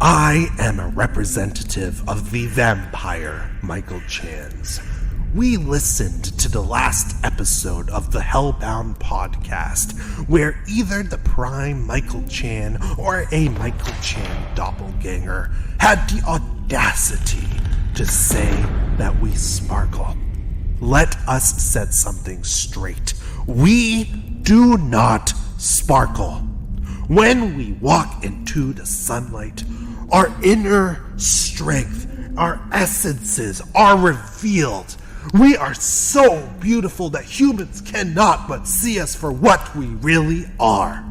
I am a representative of the vampire, Michael Chan's. We listened to the last episode of the Hellbound Podcast, where either the prime Michael Chan or a Michael Chan doppelganger had the audacity to say that we sparkle. Let us set something straight. We do not sparkle. When we walk into the sunlight, our inner strength, our essences are revealed. We are so beautiful that humans cannot but see us for what we really are.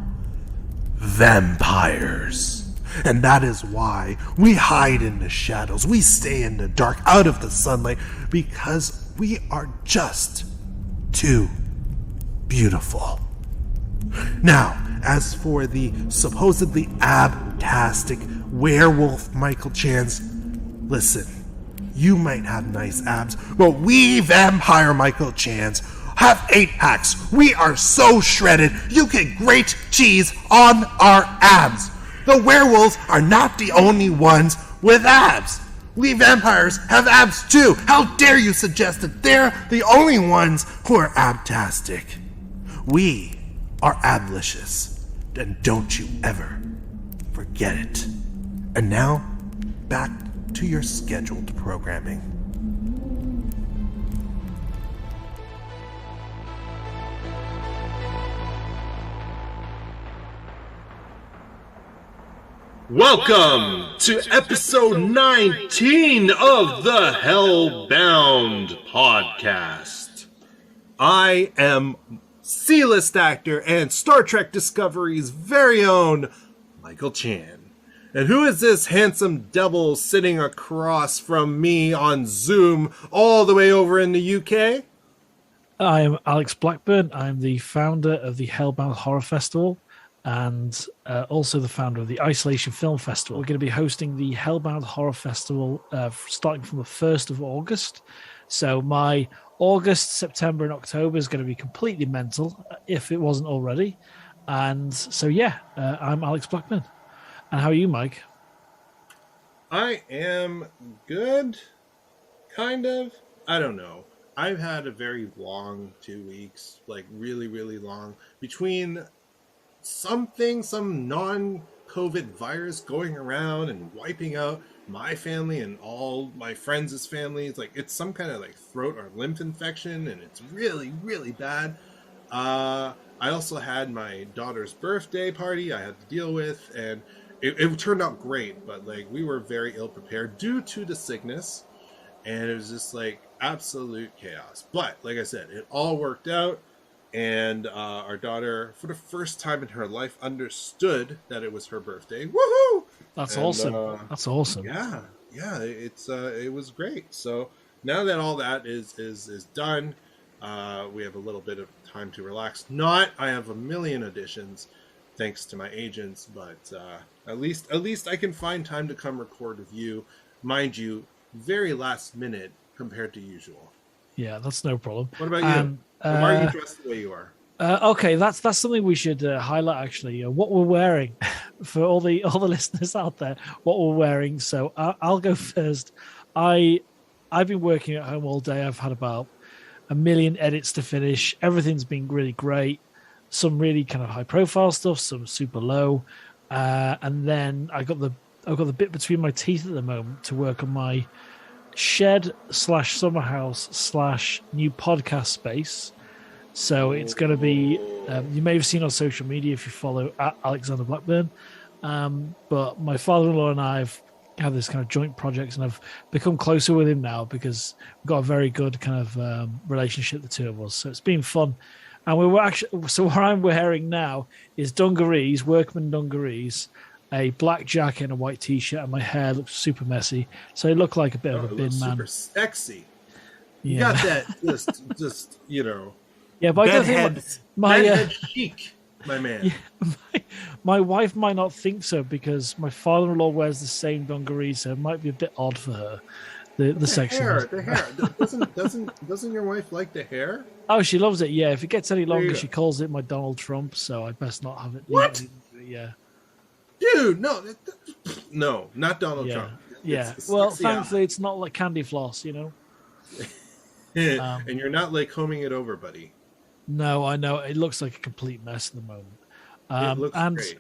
Vampires. And that is why we hide in the shadows. We stay in the dark, out of the sunlight, because we are just too beautiful. Now, as for the supposedly abtastic werewolf Michael Chan's, listen, you might have nice abs, but we vampire Michael Chan's have 8-packs. We are so shredded, you can grate cheese on our abs. The werewolves are not the only ones with abs. We vampires have abs too. How dare you suggest that they're the only ones who are abtastic? We are ablicious, and don't you ever forget it. And now, back to your scheduled programming. Welcome to episode 19 of the Hellbound Podcast. I am C-list actor and Star Trek Discovery's very own Michael Chan. And who is this handsome devil sitting across from me on Zoom all the way over in the UK? I am Alex Blackburn. I'm the founder of the Hellbound Horror Festival and also the founder of the Isolation Film Festival. We're going to be hosting the Hellbound Horror Festival starting from the 1st of August. So my August, September, and October is going to be completely mental, if it wasn't already. And so, I'm Alex Blackburn. And how are you, Mike? I am good, kind of. I don't know. I've had a very long 2 weeks, like really, really long, between some non-COVID virus going around and wiping out my family and all my friends' families. Like, it's some kind of like throat or lymph infection, and it's really, really bad. I also had my daughter's birthday party I had to deal with, and it turned out great, but like we were very ill prepared due to the sickness, and it was just like absolute chaos. But like I said, it all worked out, and our daughter, for the first time in her life, understood that it was her birthday. Woohoo! That's awesome. That's awesome. Yeah, it was great. So now that all that is done, we have a little bit of time to relax. I have a million auditions, thanks to my agents, but at least I can find time to come record with you. Mind you, very last minute compared to usual. Yeah, that's no problem. What about you? Why are you dressed the way you are? Okay, that's something we should highlight, actually. What we're wearing for all the listeners out there. What we're wearing. So I'll go first. I've been working at home all day. I've had about 1 million edits to finish. Everything's been really great. Some really kind of high profile stuff, some super low, and then I've got the bit between my teeth at the moment to work on my shed/summer house/ new podcast space. So it's going to be, you may have seen on social media if you follow at Alexander Blackburn, but my father-in-law and I have had this kind of joint project, and I've become closer with him now because we've got a very good kind of relationship, the two of us. So it's been fun. And we were actually, so what I'm wearing now is dungarees, workman dungarees, a black jacket and a white t-shirt, and my hair looks super messy. So I look like a bit of a bin man. Super sexy. Yeah. You got that just Yeah, but I don't think bedhead chic, my man. Yeah, my wife might not think so because my father-in-law wears the same dungarees, so it might be a bit odd for her. The sexiness. The hair. Doesn't your wife like the hair? Oh, she loves it. Yeah, if it gets any longer, she calls it my Donald Trump. So I best not have it. What? Yeah. Dude, no. No, not Donald Yeah, Trump. yeah. It's Well, sexy thankfully, it's not like candy floss, eye. And you're not like combing it over, buddy. No, I know it looks like a complete mess at the moment. It looks And great.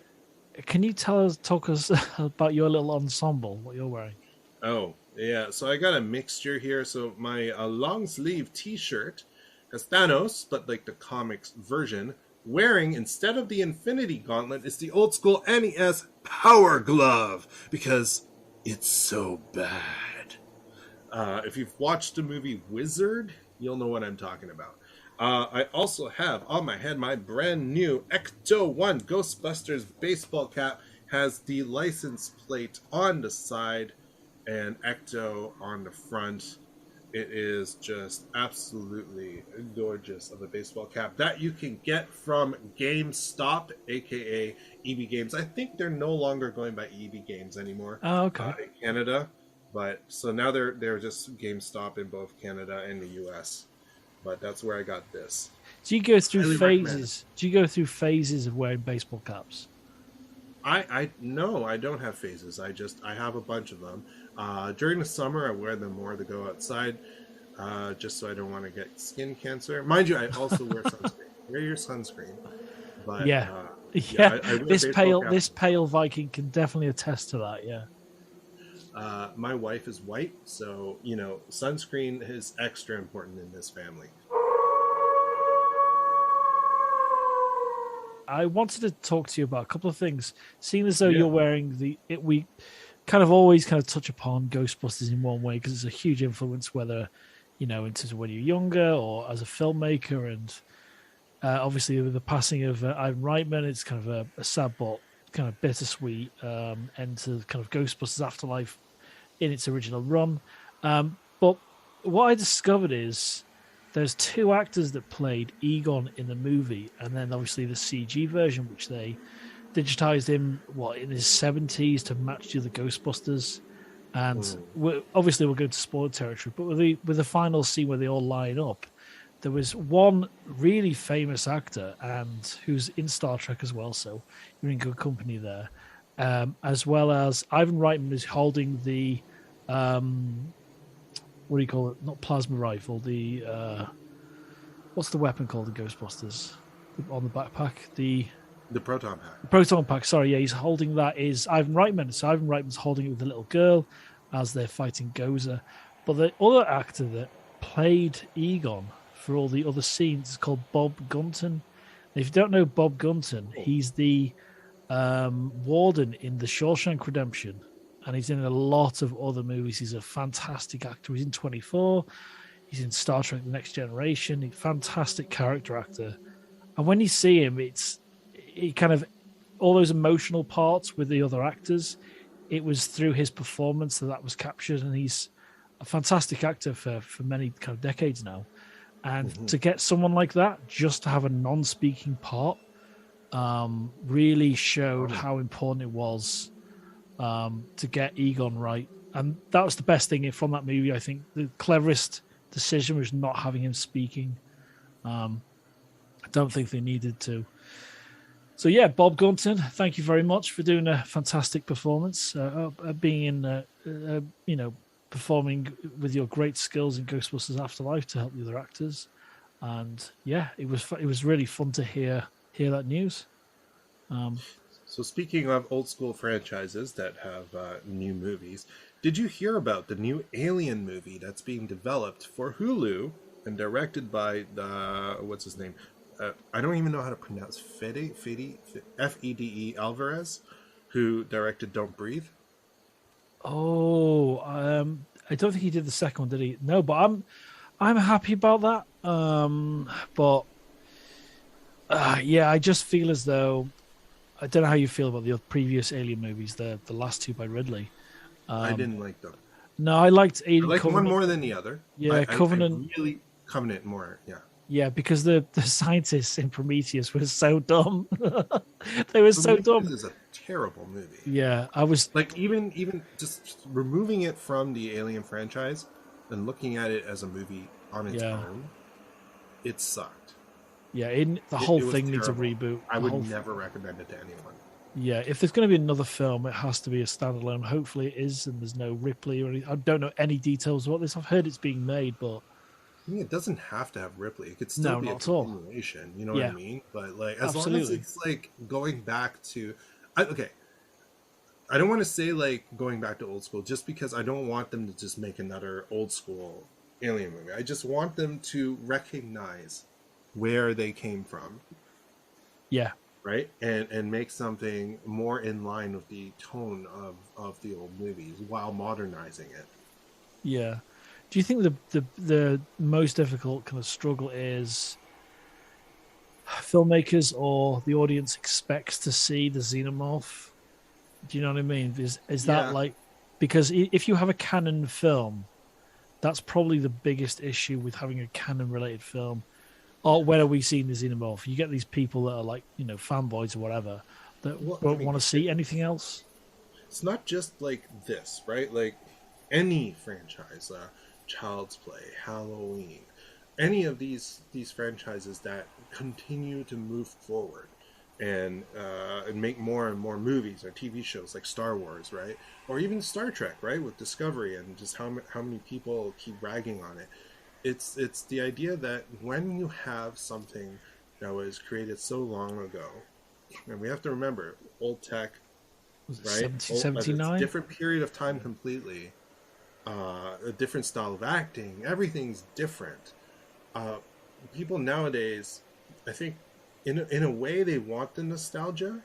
can you talk us about your little ensemble? What you're wearing? Oh, yeah. So I got a mixture here. So my long sleeve T-shirt has Thanos, but like the comics version. Wearing, instead of the Infinity Gauntlet, is the old school NES Power Glove because it's so bad. If you've watched the movie Wizard, you'll know what I'm talking about. I also have on my head my brand new Ecto 1 Ghostbusters baseball cap. Has the license plate on the side and Ecto on the front. It is just absolutely gorgeous of a baseball cap that you can get from GameStop, aka EB Games. I think they're no longer going by EB Games anymore. Oh, okay. In Canada, but so now they're just GameStop in both Canada and the US. But that's where I got this. Do you go through Highly phases? recommend. Do you go through phases of wearing baseball caps? I no, I don't have phases. I have a bunch of them. During the summer, I wear them more to go outside, just so I don't want to get skin cancer. Mind you, I also wear sunscreen. Wear your sunscreen. But Yeah. I wear This baseball caps. this pale Viking can definitely attest to that. Yeah. My wife is white, so sunscreen is extra important in this family. I wanted to talk to you about a couple of things. Seeing as though Yeah. you're wearing we kind of always kind of touch upon Ghostbusters in one way because it's a huge influence, whether in terms of when you're younger or as a filmmaker, and obviously with the passing of Ivan Reitman, it's kind of a sad but kind of bittersweet end to kind of Ghostbusters Afterlife in its original run. But what I discovered is there's two actors that played Egon in the movie, and then obviously the CG version, which they digitized him in his 70s to match the other Ghostbusters. And we're going to spoiler territory, but with the final scene where they all line up, there was one really famous actor and who's in Star Trek as well, so you're in good company there. As well as Ivan Reitman is holding the what do you call it? Not plasma rifle. The what's the weapon called in Ghostbusters on the backpack? The Proton Pack. proton pack. Sorry, yeah, he's holding that. Is Ivan Reitman? So Ivan Reitman's holding it with the little girl as they're fighting Gozer. But the other actor that played Egon for all the other scenes is called Bob Gunton. If you don't know Bob Gunton, he's the warden in The Shawshank Redemption, and he's in a lot of other movies. He's a fantastic actor. He's in 24. He's in Star Trek: The Next Generation. He's a fantastic character actor. And when you see him, he kind of all those emotional parts with the other actors. It was through his performance that was captured, and he's a fantastic actor for many kind of decades now. And to get someone like that just to have a non-speaking part really showed how important it was to get Egon right. And that was the best thing from that movie. I think the cleverest decision was not having him speaking. I don't think they needed to. So yeah, Bob Gunton, thank you very much for doing a fantastic performance, being in, performing with your great skills in Ghostbusters Afterlife to help the other actors. And yeah, it was really fun to hear that news. So speaking of old school franchises that have new movies, did you hear about the new Alien movie that's being developed for Hulu and directed by what's his name? I don't even know how to pronounce Fede Fede Alvarez, who directed Don't Breathe. Oh, I don't think he did the second one, did he? No, but I'm happy about that. But yeah, I just feel as though I don't know how you feel about the previous Alien movies, the last two by Ridley. I didn't like them. No, I liked Alien. I liked Covenant. one more than the other. Yeah, Covenant. I really Covenant more. Yeah. Yeah, because the scientists in Prometheus were so dumb. They were so dumb. This is a terrible movie. Yeah, I was like even just removing it from the Alien franchise and looking at it as a movie on its own, it sucked. Yeah, the whole was thing needs a terrible. reboot. I would never recommend it to anyone. Yeah, if there's going to be another film, it has to be a standalone. Hopefully, it is, and there's no Ripley or anything. I don't know any details about this. I've heard it's being made, but I mean, it doesn't have to have Ripley. It could still no, be a not at all. continuation. You know what I Yeah, mean? But like, as long as absolutely. it's like going back to, okay, I don't want to say like going back to old school, just because I don't want them to just make another old school Alien movie. I just want them to recognize where they came from, Yeah, right, and make something more in line with the tone of the old movies while modernizing it. yeah. Do you think the most difficult kind of struggle is filmmakers or the audience expects to see the xenomorph? Do you know what I mean? Is that like, because if you have a canon film, that's probably the biggest issue with having a canon related film. Or when are we seeing the xenomorph? You get these people that are like, fanboys or whatever that won't want to see anything else. It's not just like this, right? Like any franchise, Child's Play, Halloween, any of these franchises that continue to move forward and make more and more movies or TV shows like Star Wars, right? Or even Star Trek, right? With Discovery and just how many people keep ragging on it. It's the idea that when you have something that was created so long ago, and we have to remember old tech, right? 79? Different period of time completely. A different style of acting. Everything's different. People nowadays, I think, in a way, they want the nostalgia.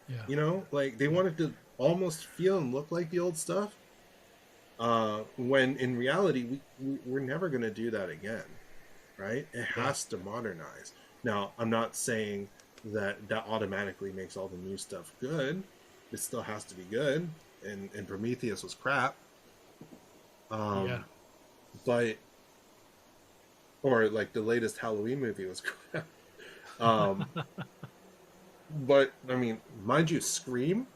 Yeah. Like they want it to almost feel and look like the old stuff. When in reality, we're never going to do that again, right? It has to modernize. Now, I'm not saying that automatically makes all the new stuff good. It still has to be good. And Prometheus was crap. But or like the latest Halloween movie was crap. But I mean, mind you, Scream,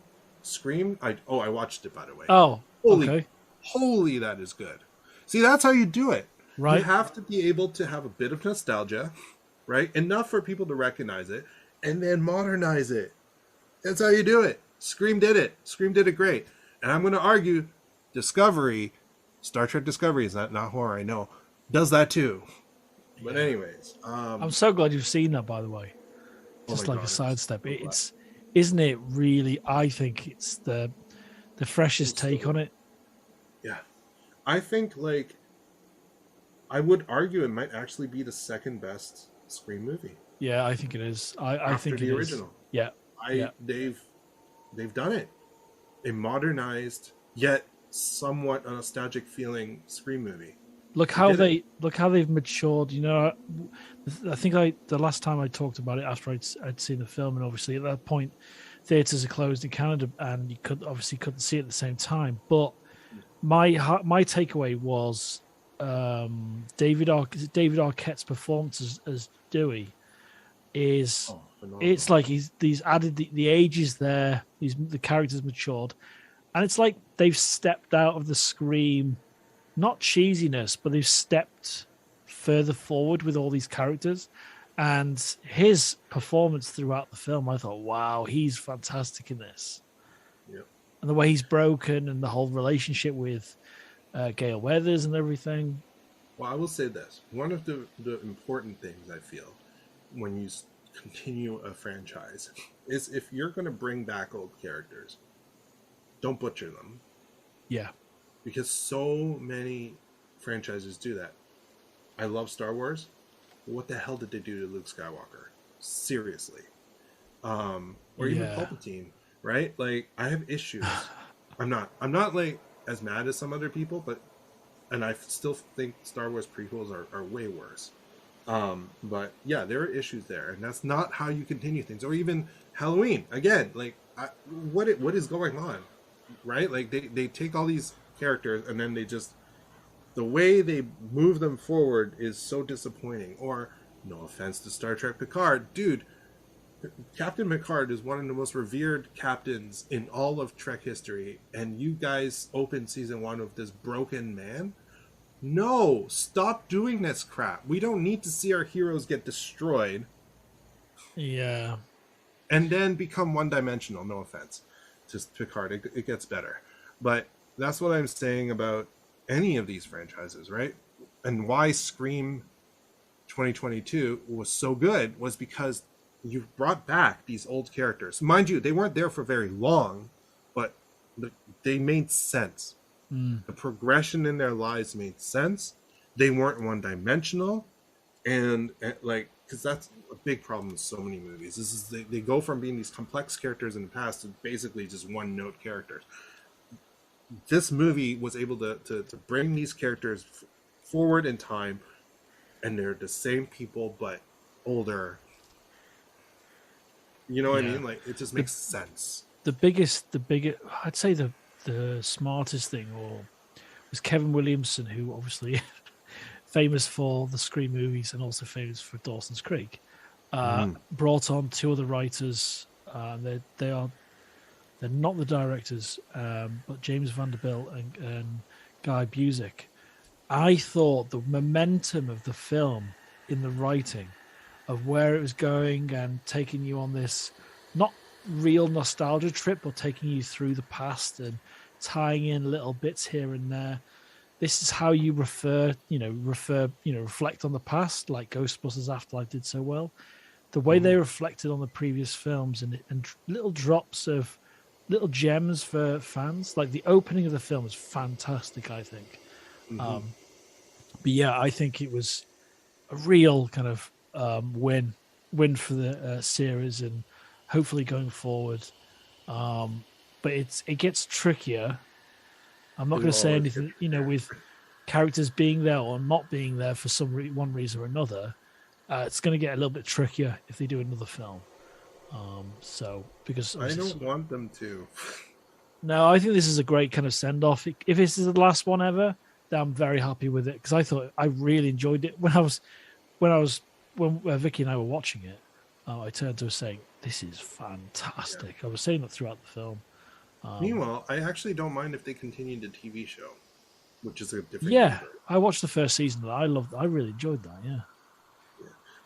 I watched it, by the way. Oh, okay. Holy, that is good. See, that's how you do it. Right. You have to be able to have a bit of nostalgia, right? Enough for people to recognize it, and then modernize it. That's how you do it. Scream did it. Scream did it great. And I'm going to argue Discovery, Star Trek Discovery is not horror, I know, does that too. But anyways, I'm so glad you've seen that, by the way. Just like a sidestep, isn't it really? I think it's the freshest take on it. Yeah, I think like I would argue it might actually be the second best Scream movie. Yeah, I think it is. I think the it original. Is. Yeah, they've done it. A modernized yet somewhat a nostalgic feeling Scream movie. Look how they've matured. I think the last time I talked about it after I'd seen the film, and obviously at that point theaters are closed in Canada, and you couldn't see it at the same time. But my takeaway was David Arquette's performance as Dewey is. It's like he's added the age is there. The character's matured, and it's like they've stepped out of the Scream. Not cheesiness, but they've stepped further forward with all these characters. And his performance throughout the film, I thought, wow, he's fantastic in this. Yep. And the way he's broken and the whole relationship with Gale Weathers and everything. Well, I will say this. One of the important things I feel when you continue a franchise is if you're going to bring back old characters, don't butcher them. Yeah. Because so many franchises do that. I love Star Wars. What the hell did they do to Luke Skywalker? Seriously. Or even Palpatine, right? Like, I have issues. I'm not like as mad as some other people, and I still think Star Wars prequels are way worse. But yeah, there are issues there, and that's not how you continue things. Or even Halloween. Again, like, what is going on? Right? Like, they take all these characters and then the way they move them forward is so disappointing. Or, no offense to Star Trek Picard, dude, Captain Picard is one of the most revered captains in all of Trek history, and you guys open season 1 with this broken man? No, stop doing this crap. We don't need to see our heroes get destroyed. Yeah. and then become one-dimensional. No offense, just Picard. It gets better, but that's what I'm saying about any of these franchises, right? And why Scream 2022 was so good was because you brought back these old characters. Mind you, they weren't there for very long, but they made sense. The progression in their lives made sense. They weren't one-dimensional, and like, because that's a big problem with so many movies. This is they go from being these complex characters in the past to basically just one-note characters. This movie was able to bring these characters forward in time, and they're the same people but older. You know what I mean? Like, it just makes sense. The biggest, I'd say the smartest thing was Kevin Williamson, who obviously famous for the Scream movies and also famous for Dawson's Creek. Brought on two other writers. They're not the directors, but James Vanderbilt and Guy Busick. I thought the momentum of the film in the writing of where it was going and taking you on this not real nostalgia trip, but taking you through the past and tying in little bits here and there. This is how you reflect on the past, like Ghostbusters Afterlife did so well. The way they reflected on the previous films and little drops of little gems for fans, like the opening of the film is fantastic, I think. But yeah, I think it was a real kind of win for the series, and hopefully going forward. But it gets trickier. I'm not going to say anything, with characters being there or not being there for one reason or another. It's going to get a little bit trickier if they do another film. Because I don't want them to. No, I think this is a great kind of send off. If this is the last one ever, then I'm very happy with it, because I really enjoyed it when Vicky and I were watching it. I turned to her saying, "This is fantastic." Yeah. I was saying that throughout the film. Meanwhile, I actually don't mind if they continue the TV show, which is a different. Yeah, I watched the first season. I really enjoyed that. Yeah.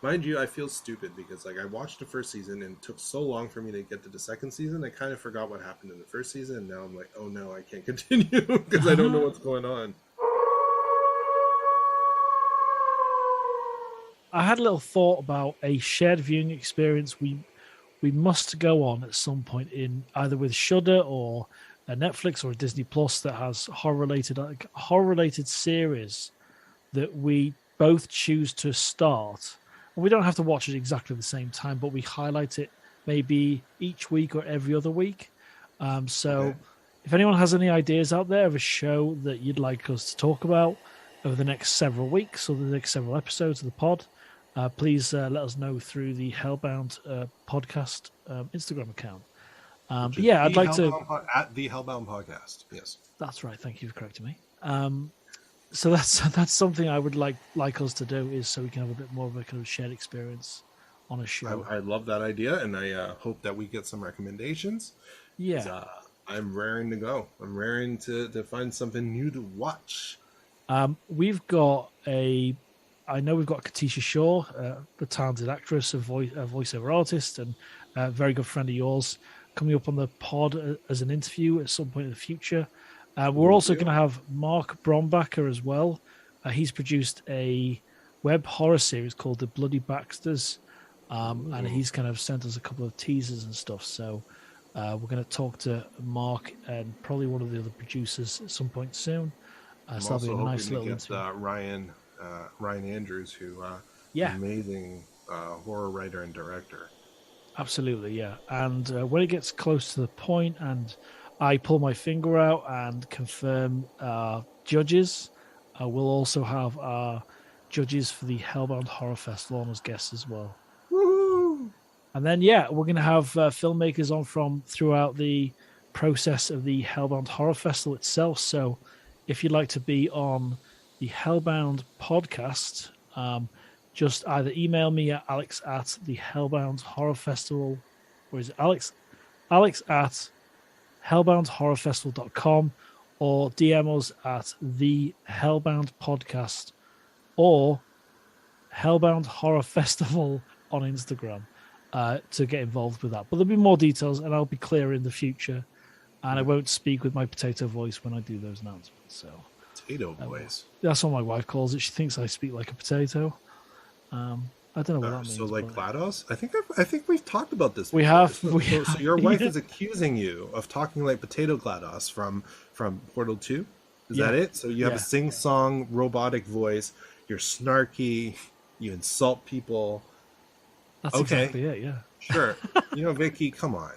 Mind you, I feel stupid because I watched the first season and it took so long for me to get to the second season. I kind of forgot what happened in the first season, and now I'm like, oh no, I can't continue because I don't know what's going on. I had a little thought about a shared viewing experience we must go on at some point, in either with Shudder or a Netflix or a Disney Plus that has horror related series that we both choose to start. And we don't have to watch it exactly at the same time, but we highlight it maybe each week or every other week. So if anyone has any ideas out there of a show that you'd like us to talk about over the next several weeks or the next several episodes of the pod, please let us know through the Hellbound Podcast Instagram account. But yeah, I'd like to... At the Hellbound Podcast, yes. That's right, thank you for correcting me. So that's something I would like us to do, is so we can have a bit more of a kind of shared experience on a show. I love that idea, and I hope that we get some recommendations. Yeah. I'm raring to go. I'm raring to find something new to watch. We've got Katisha Shaw, the talented actress, a voiceover artist, and a very good friend of yours, coming up on the pod as an interview at some point in the future. We're also going to have Mark Brombacher as well. He's produced a web horror series called The Bloody Baxters, and he's kind of sent us a couple of teasers and stuff. So we're going to talk to Mark and probably one of the other producers at some point soon. So that'll be a nice little interview. Ryan Andrews, who amazing horror writer and director. Absolutely, yeah. And when it gets close to the point and I pull my finger out and confirm judges, we'll also have our judges for the Hellbound Horror Festival on as guests as well. Woo-hoo! And then, we're going to have filmmakers on from throughout the process of the Hellbound Horror Festival itself. So if you'd like to be on the Hellbound podcast, just either email me at Alex at the Hellbound Horror Festival, or is it Alex at hellboundhorrorfestival.com, or DM us at the Hellbound Podcast or Hellbound Horror Festival on Instagram. to get involved with that. But there'll be more details, and I'll be clearer in the future. And I won't speak with my potato voice when I do those announcements. So Potato voice. That's what my wife calls it. She thinks I speak like a potato. I don't know what that means. So like GLaDOS? I think we've talked about this. We have. So your wife is accusing you of talking like potato GLaDOS from Portal 2? Is that it? So you have a sing-song robotic voice. You're snarky. You insult people. That's exactly it, yeah. Sure. Vicky, come on.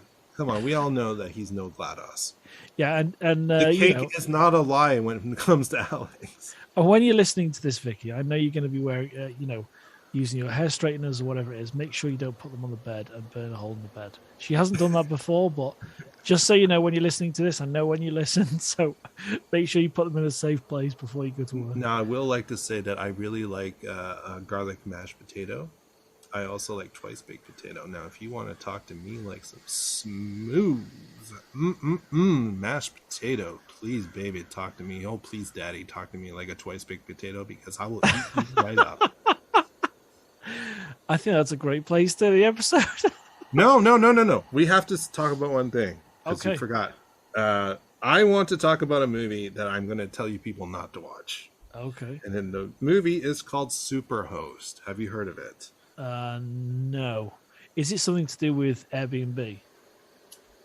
We all know that he's no GLaDOS. Yeah, and the cake is not a lie when it comes to Alex. And when you're listening to this, Vicky, I know you're going to be wearing, using your hair straighteners or whatever it is. Make sure you don't put them on the bed and burn a hole in the bed. She hasn't done that before, but just so you know, when you're listening to this, I know when you listen, so make sure you put them in a safe place before you go to work. Now, I will like to say that I really like garlic mashed potato. I also like twice baked potato. Now, if you want to talk to me like some smooth mashed potato, please, baby, talk to me. Oh, please, daddy, talk to me like a twice baked potato because I will eat you right up. I think that's a great place to the episode. No. We have to talk about one thing. Okay. You forgot. I want to talk about a movie that I'm going to tell you people not to watch. Okay. And then the movie is called Superhost. Have you heard of it? No. Is it something to do with Airbnb?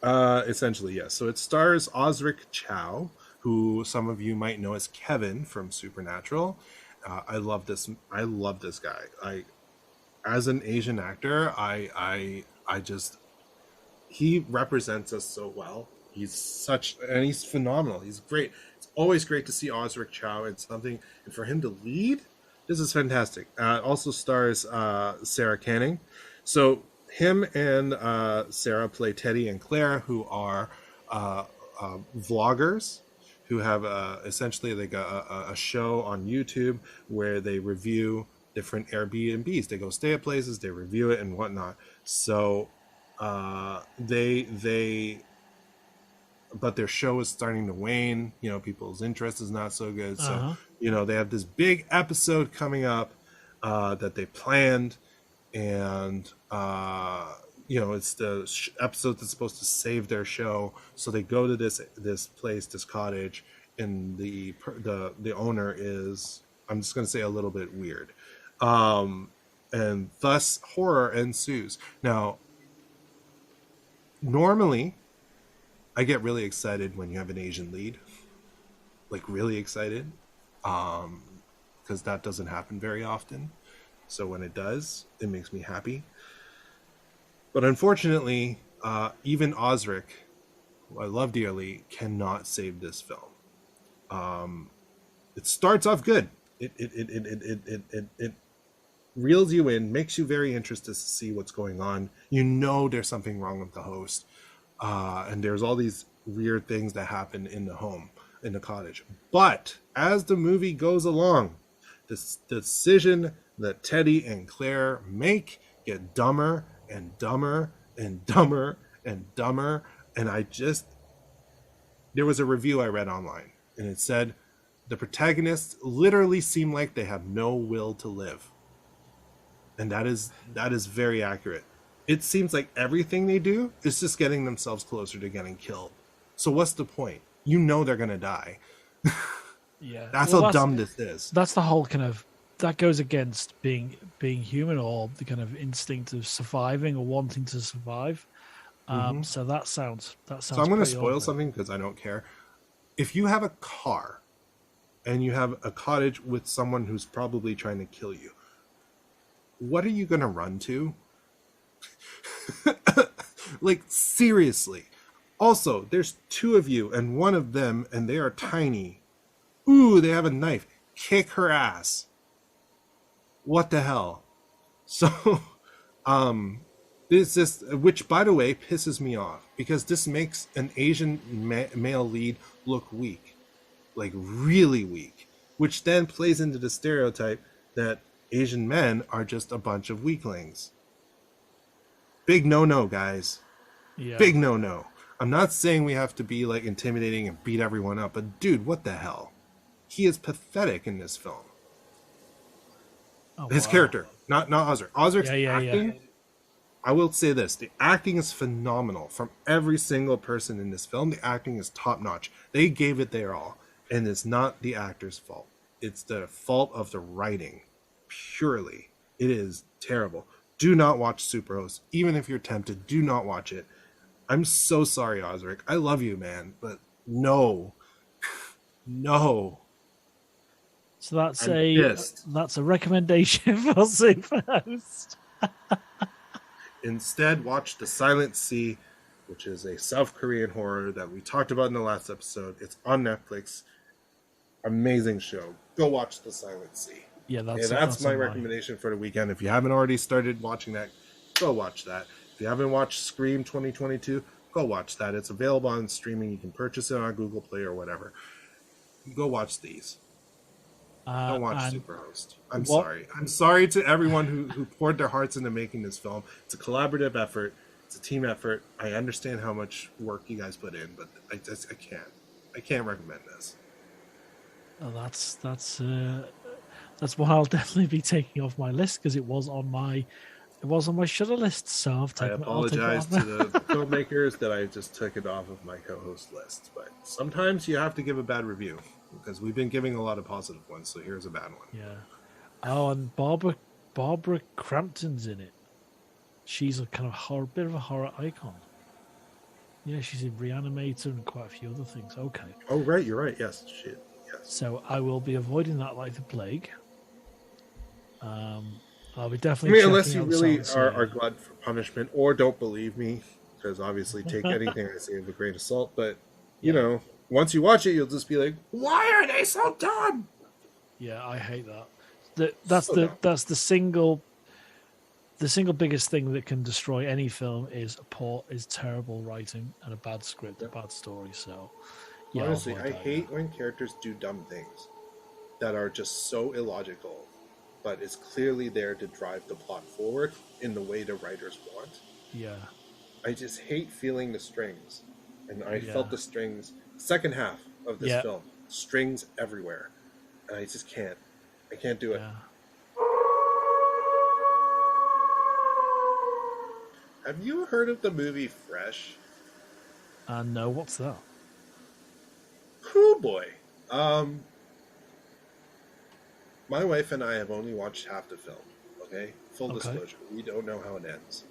Essentially, yes. So it stars Osric Chow, who some of you might know as Kevin from Supernatural. I love this guy. As an Asian actor, he represents us so well. He's phenomenal. He's great. It's always great to see Osric Chow in something, and for him to lead, this is fantastic. Also stars Sarah Canning. So him and Sarah play Teddy and Claire, who are vloggers who have essentially like a show on YouTube where they review different Airbnbs. They go stay at places, they review it and whatnot. So but their show is starting to wane. People's interest is not so good. So they have this big episode coming up that they planned, and it's the episode that's supposed to save their show. So they go to this place, this cottage, and the owner is, I'm just going to say, a little bit weird. And thus horror ensues. Now, normally, I get really excited when you have an Asian lead, like really excited, because that doesn't happen very often. So when it does, it makes me happy. But unfortunately, even Osric, who I love dearly, cannot save this film. It starts off good. It reels you in, makes you very interested to see what's going on. There's something wrong with the host. And there's all these weird things that happen in the cottage. But as the movie goes along, the decision that Teddy and Claire make get dumber and dumber and dumber and dumber. And there was a review I read online, and it said the protagonists literally seem like they have no will to live. And that is very accurate. It seems like everything they do is just getting themselves closer to getting killed. So what's the point? They're going to die. Yeah. That's how dumb this is. That's the whole that goes against being human, or the kind of instinct of surviving or wanting to survive. So that sounds So I'm going to spoil something because I don't care. If you have a car and you have a cottage with someone who's probably trying to kill you, what are you going to run to? Like, seriously. Also, there's two of you and one of them, and they are tiny. Ooh, they have a knife. Kick her ass. What the hell? So, this is, which by the way pisses me off, because this makes an Asian male lead look weak, like really weak, which then plays into the stereotype that Asian men are just a bunch of weaklings. Big no-no, guys. Yeah. Big no-no. I'm not saying we have to be like intimidating and beat everyone up, but dude, what the hell? He is pathetic in this film. His character, not Osric. Osric's acting I will say this: the acting is phenomenal from every single person in this film. The acting is top notch. They gave it their all, and it's not the actor's fault. It's the fault of the writing, purely. It is terrible. Do not watch Superhost, even if you're tempted. Do not watch it. I'm so sorry, Osric. I love you, man, but no, no. So that's a recommendation for Superhost. Instead, watch The Silent Sea, which is a South Korean horror that we talked about in the last episode. It's on Netflix. Amazing show. Go watch The Silent Sea. Yeah, that's my recommendation for the weekend. If you haven't already started watching that, go watch that. If you haven't watched Scream 2022, go watch that. It's available on streaming. You can purchase it on Google Play or whatever. Go watch these. Don't watch Superhost. I'm sorry. I'm sorry to everyone who poured their hearts into making this film. It's a collaborative effort. It's a team effort. I understand how much work you guys put in, but I can't. I can't recommend this. Oh, that's what I'll definitely be taking off my list because it was on my Shudder list. So I apologize to the filmmakers that I just took it off of my co-host list. But sometimes you have to give a bad review because we've been giving a lot of positive ones. So here's a bad one. Yeah. Oh, and Barbara Crampton's in it. She's a kind of bit of a horror icon. Yeah, she's in Reanimator and quite a few other things. Okay. Oh, right. You're right. Yes. Shit. Yes. So I will be avoiding that like the plague. I'll be definitely. Unless you really are glad for punishment or don't believe me, because obviously take anything I say with a grain of salt. But you know, once you watch it, you'll just be like, "Why are they so dumb?" Yeah, I hate that. That's the single biggest thing that can destroy any film is terrible writing and a bad script, a bad story. So, yeah, honestly, I hate when characters do dumb things that are just so illogical, but it's clearly there to drive the plot forward in the way the writers want. Yeah. I just hate feeling the strings. And I felt the strings second half of this film. Strings everywhere. And I just can't. I can't do it. Yeah. Have you heard of the movie Fresh? No, what's that? Oh boy. My wife and I have only watched half the film, okay? Full disclosure, we don't know how it ends.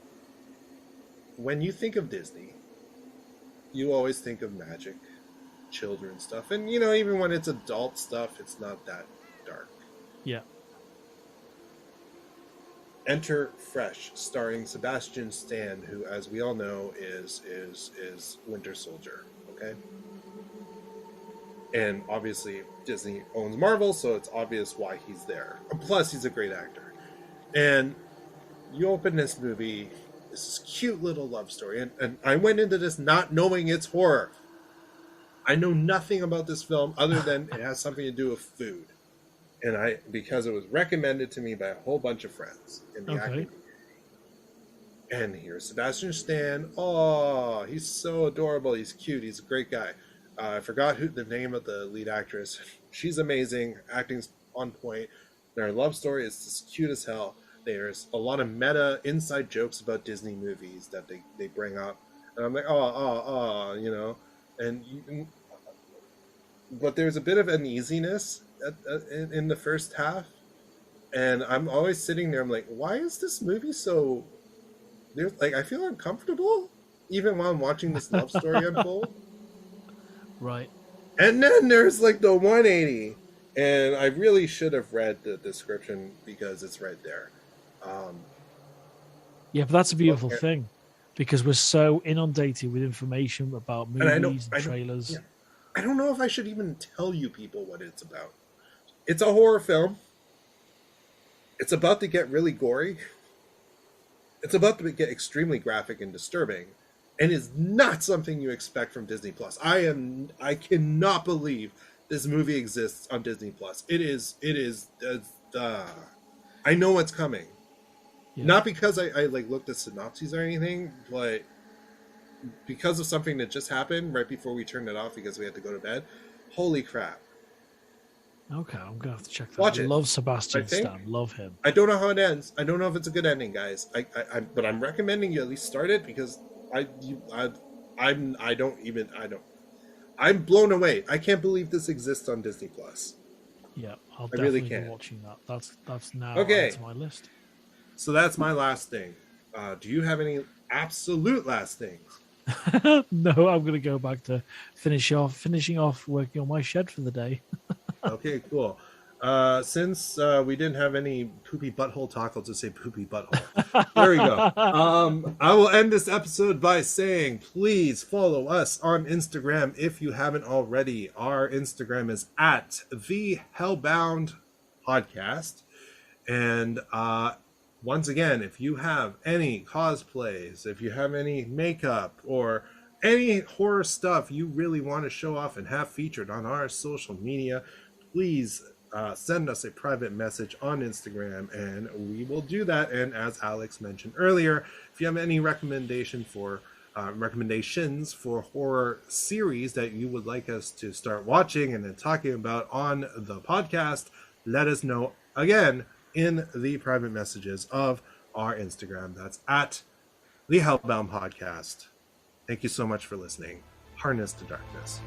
When you think of Disney, you always think of magic, children's stuff, and you know, even when it's adult stuff, it's not that dark. Yeah. Enter Fresh, starring Sebastian Stan, who, as we all know, is Winter Soldier, okay? And obviously, Disney owns Marvel, so it's obvious why he's there. Plus, he's a great actor. And you open this movie, this cute little love story, and I went into this not knowing it's horror. I know nothing about this film other than it has something to do with food. And because it was recommended to me by a whole bunch of friends in the acting community. And here's Sebastian Stan. Oh, he's so adorable. He's cute. He's a great guy. I forgot the name of the lead actress. She's amazing. Acting's on point. Their love story is just cute as hell. There's a lot of meta inside jokes about Disney movies that they bring up. And I'm like, you know. But there's a bit of uneasiness in the first half. And I'm always sitting there, I'm like, why is this movie so... I feel uncomfortable even while I'm watching this love story unfold. Right. And then there's like the 180. And I really should have read the description because it's right there. Yeah, but that's a beautiful thing because we're so inundated with information about movies and trailers. I don't know if I should even tell you people what it's about. It's a horror film. It's about to get really gory. It's about to get extremely graphic and disturbing. And is not something you expect from Disney Plus. I cannot believe this movie exists on Disney Plus. It is I know what's coming. Yeah. Not because I looked at synopses or anything, but because of something that just happened right before we turned it off because we had to go to bed. Holy crap. Okay, I'm gonna have to check that. Watch I it. love Sebastian I think- Stan. Love him. I don't know how it ends. I don't know if it's a good ending, guys. But I'm recommending you at least start it because I'm blown away. I can't believe this exists on Disney Plus. Yeah, I'll I really definitely can't. be watching that. That's now Okay. added to my list. So that's my last thing. Do you have any absolute last things? No, I'm gonna go back to finishing off working on my shed for the day. Okay, cool. Since we didn't have any poopy butthole talk, I'll just say poopy butthole. There we go. I will end this episode by saying, please follow us on Instagram if you haven't already. Our Instagram is at the Hellbound Podcast. And once again, if you have any cosplays, if you have any makeup or any horror stuff you really want to show off and have featured on our social media, please send us a private message on Instagram and we will do that. And as Alex mentioned earlier, if you have any recommendations for horror series that you would like us to start watching and then talking about on the podcast, let us know again in the private messages of our Instagram. That's at the Hellbound Podcast. Thank you so much for listening. Harness the darkness.